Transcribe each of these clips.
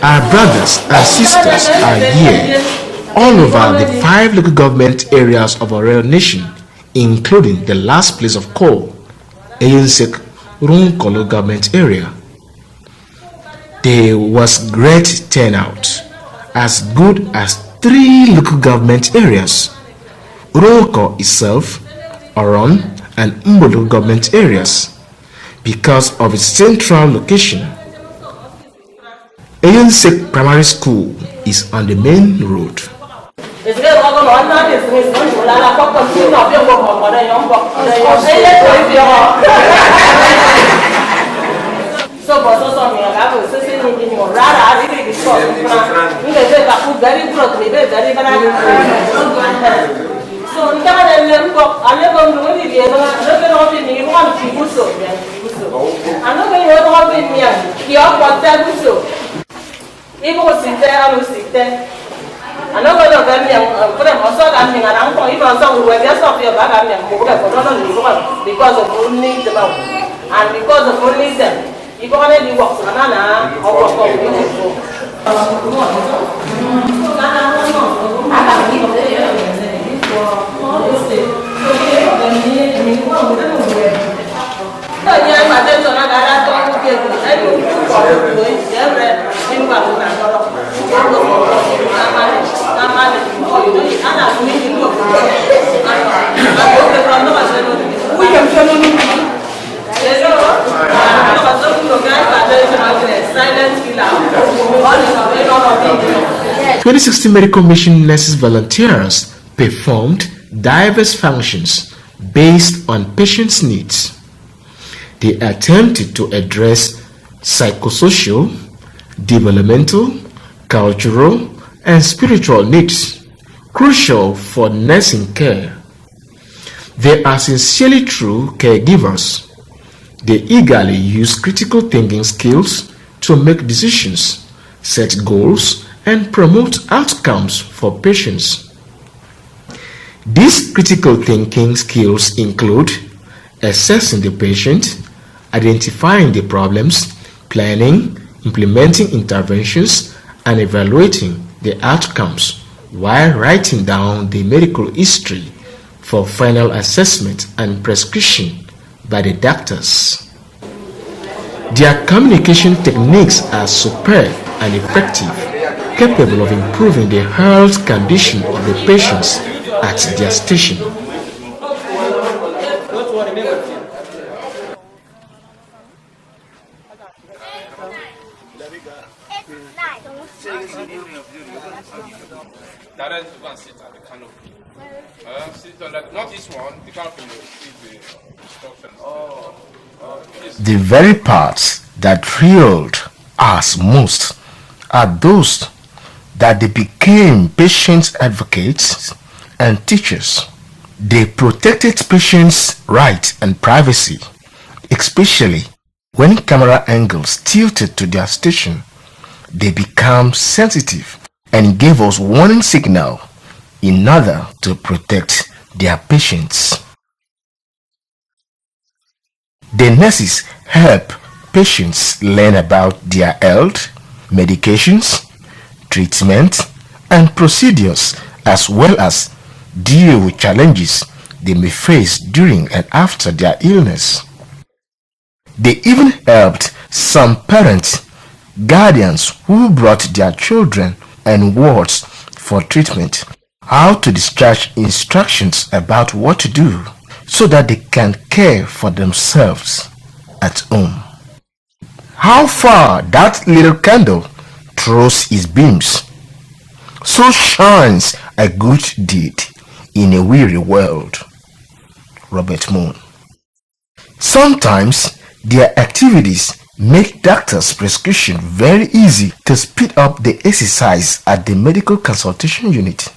Our brothers and sisters are here all over the 5 local government areas of our royal nation, including the last place of call, Eyinsek Runkolo government area. There was great turnout, as good as 3 local government areas, Runko itself, Oron, and Mbolo government areas, because of its central location. Eyinsek Primary School is on the main road. Because of only them and because of only them, you go on and work "2016 Medical Mission Nurses Volunteers performed diverse functions based on patients' needs. They attempted to address psychosocial, developmental, cultural, and spiritual needs crucial for nursing care. They are sincerely true caregivers. They eagerly use critical thinking skills to make decisions, set goals, and promote outcomes for patients. These critical thinking skills include assessing the patient, identifying the problems, planning, implementing interventions, and evaluating the outcomes while writing down the medical history for final assessment and prescription by the doctors. Their communication techniques are superb and effective, capable of improving the health condition of the patients at their station. The very parts that thrilled us most are those that they became patient advocates and teachers. They protected patients' rights and privacy, especially when camera angles tilted to their station. They became sensitive and gave us warning signal in order to protect their patients. The nurses help patients learn about their health, medications, treatment, and procedures, as well as deal with challenges they may face during and after their illness. They even helped some parents, guardians who brought their children and wards for treatment, how to discharge instructions about what to do so that they can care for themselves at home. How far that little candle throws its beams, so shines a good deed in a weary world. Robert Moon. Sometimes their activities make doctors' prescription very easy to speed up the exercise at the medical consultation unit,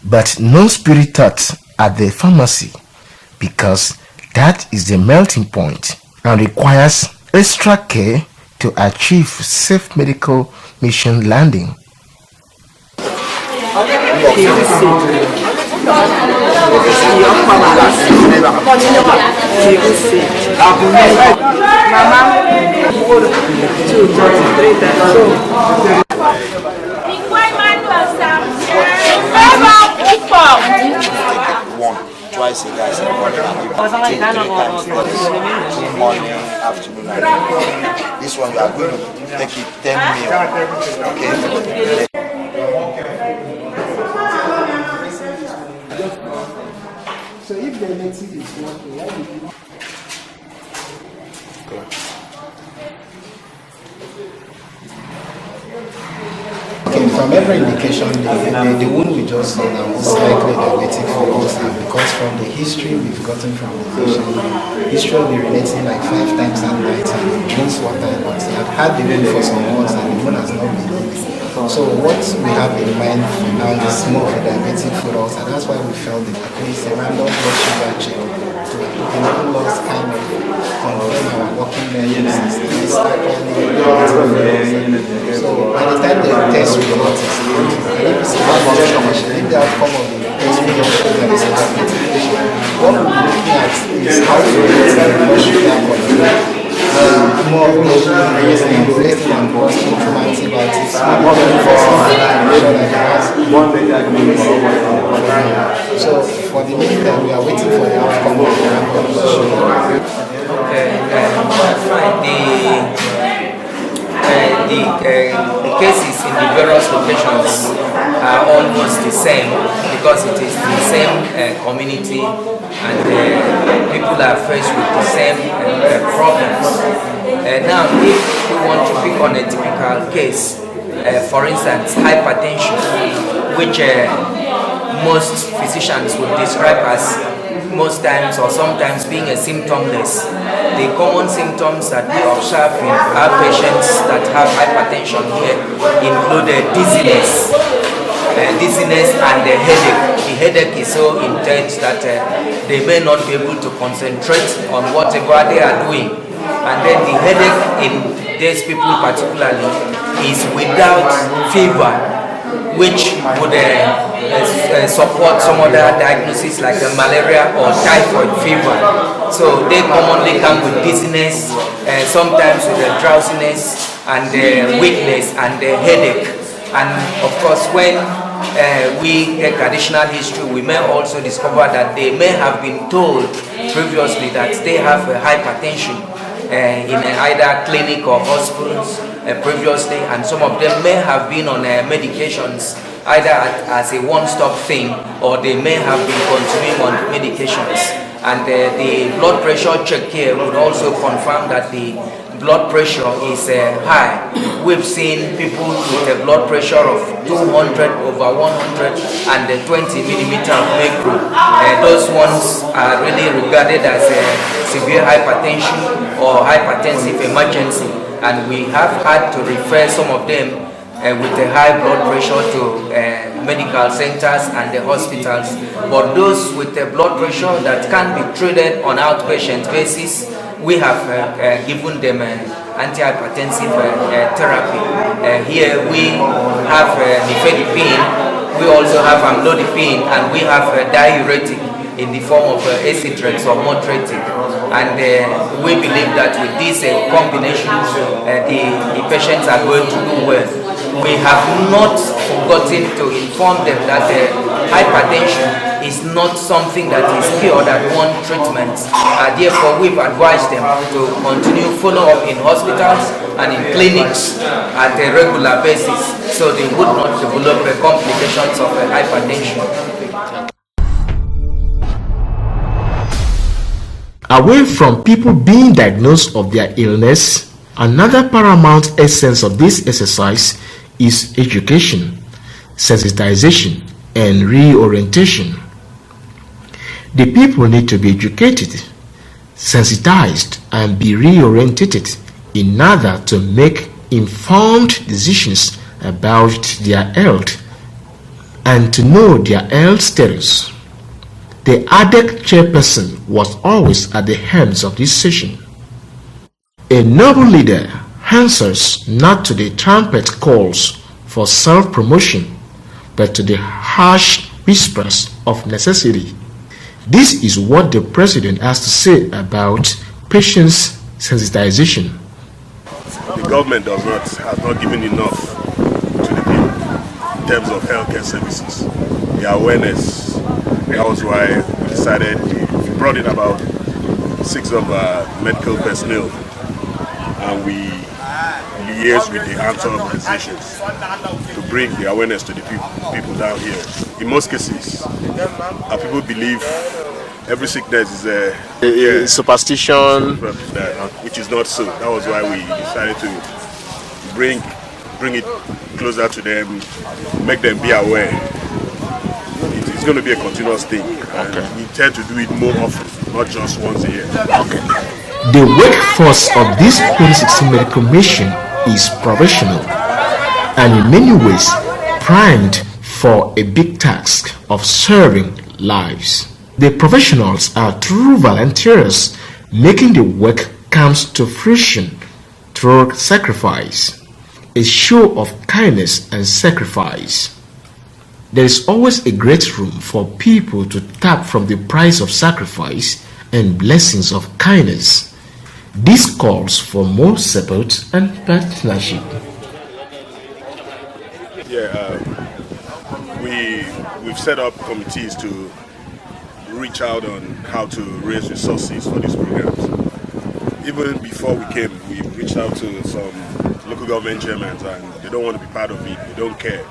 but no spirit thought at the pharmacy, because that is the melting point and requires extra care to achieve safe medical mission landing. 233 times. So. Twice a day, morning, afternoon, and evening. This one we are going to take it 10 meals. Okay. So if the medicine is working, why did you? Okay, from every indication, the wound we just saw now was likely diabetic for us, and because from the history we've gotten from the patient, history of urinating like 5 times at night and drinks water a lot. I've had the wound for some months and the wound has not been healed. So what we have in mind for now is more of a diabetic foot ulcer. That's why we felt that at least a random blood sugar check to enable us kind of confirm our working mechanisms. So by the time the test result is good, if the outcome of the test result shows that it's a diabetic patient, what we'll be looking at is how to get that blood sugar control. More based on post-treatment antibiotics. So for the meantime, we are waiting for the outcome of the the cases in the various locations are almost the same because it is the same community and people are faced with the same problems. Now, if we want to pick on a typical case, for instance, hypertension, which most physicians would describe as most times or sometimes being a symptomless. The common symptoms that we observe in our patients that have hypertension here include dizziness and the headache. The headache is so intense that they may not be able to concentrate on whatever they are doing. And then the headache in these people particularly is without fever, which would support some other diagnoses like malaria or typhoid fever. So they commonly come with dizziness, sometimes with drowsiness and weakness and headache. And of course, when we take additional history, we may also discover that they may have been told previously that they have hypertension in either clinic or hospitals previously, and some of them may have been on medications either as a one-stop thing, or they may have been continuing on medications. And the blood pressure check here would also confirm that the blood pressure is high. We've seen people with a blood pressure of 200 over 100 and 20 millimeter of mercury. Those ones are really regarded as severe hypertension or hypertensive emergency, and we have had to refer some of them with a high blood pressure to medical centers and the hospitals. But those with a blood pressure that can be treated on outpatient basis, we have given them antihypertensive therapy. Here we have nifedipine, we also have amlodipine, and we have diuretic in the form of Acitrex or Motretic. And we believe that with these combinations, the patients are going to do well. We have not forgotten to inform them that hypertension is not something that is cured at one treatment. Therefore, we've advised them to continue follow-up in hospitals and in clinics at a regular basis so they would not develop complications of hypertension. Away from people being diagnosed of their illness, another paramount essence of this exercise is education, sensitization, and reorientation. The people need to be educated, sensitized, and be reoriented in order to make informed decisions about their health and to know their health status. The ADEC chairperson was always at the helm of this session. A noble leader answers not to the trumpet calls for self-promotion, but to the harsh whispers of necessity. This is what the president has to say about patients' sensitization. the government has not given enough to the people in terms of healthcare services. The awareness. That was why we decided we brought in about 6 of medical personnel, and we liaise with the armed organizations to bring the awareness to the people down here. In most cases, people believe every sickness is a superstition, which is not so. That was why we decided to bring it closer to them, make them be aware. It's going to be a continuous thing, and we intend to do it more often, not just once a year. The workforce of this 2016 medical mission is professional and in many ways primed for a big task of serving lives. The professionals are true volunteers, making the work come to fruition through sacrifice, a show of kindness and sacrifice. There is always a great room for people to tap from the price of sacrifice and blessings of kindness. This calls for more support and partnership. We've set up committees to reach out on how to raise resources for these programs. Even before we came, we reached out to some local government chairmen, and they don't want to be part of it. They don't care.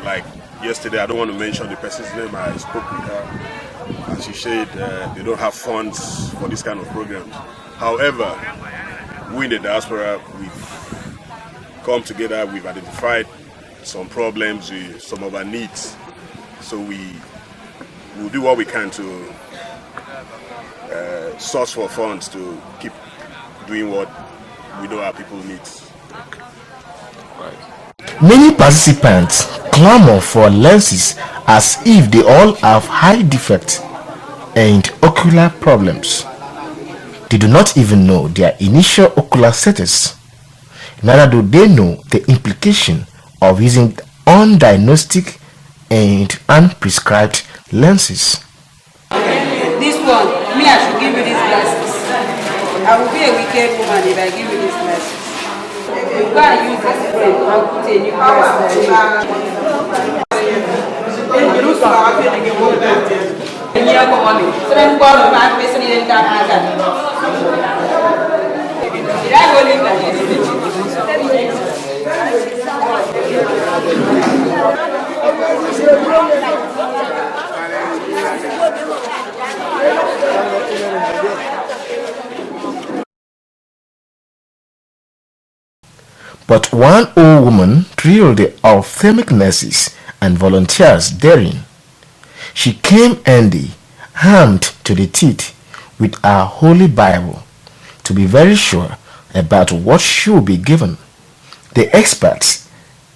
Like yesterday, I don't want to mention the person's name. I spoke with her, and she said they don't have funds for this kind of programs. However, we in the diaspora, we've come together, we've identified some problems, some of our needs. So we'll do what we can to source for funds to keep doing what we know our people need. Many participants clamor for lenses as if they all have eye defects and ocular problems. They do not even know their initial ocular status. Neither do they know the implication of using undiagnosed and unprescribed lenses. This one, me, I should give you these glasses. I will be a wicked woman if I give you these glasses. You go and use this frame and put a new glasses. But one old woman thrilled the ophthalmic nurses and volunteers daring. She came handy, armed to the teeth with our Holy Bible, to be very sure about what should be given. The experts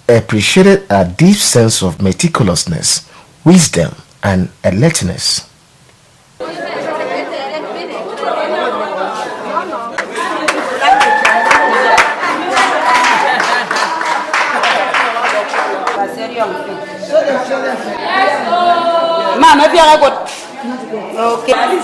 appreciated her deep sense of meticulousness, wisdom, and alertness. Mama, if you are good. Okay. Have you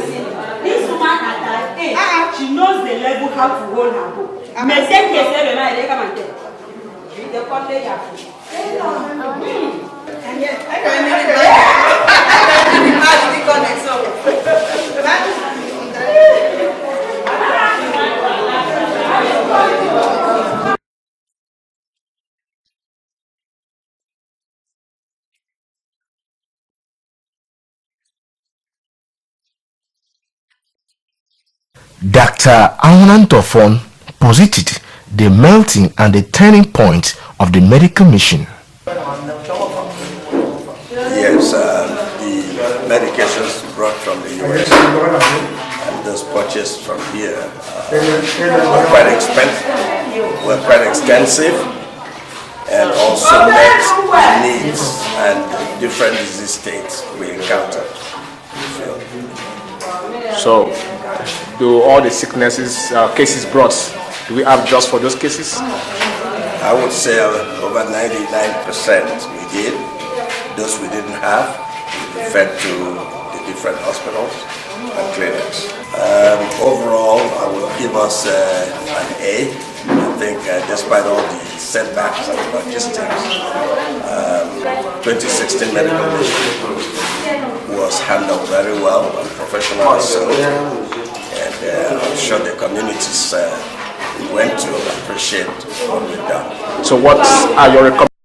seen this woman at that age? She knows the level how to hold her book. Mais c'est que c'est le mal, elle est comme un tel. Je vais te compter la fille. Dr. Aunantofon posited the melting and the turning point of the medical mission. Yes, the medications brought from the US and those purchased from here were quite expensive, were quite extensive, and also met the needs and different disease states we encounter. So, do all the sicknesses, cases brought, do we have just for those cases? I would say over 99% we did. Those we didn't have, we referred to the different hospitals and clinics. Overall, I would give us an A. I think despite all the setbacks and logistics, 2016 medical day was handled very well and professionally so. And I'm sure the communities we went to appreciate what we've done. So what are your recommendations?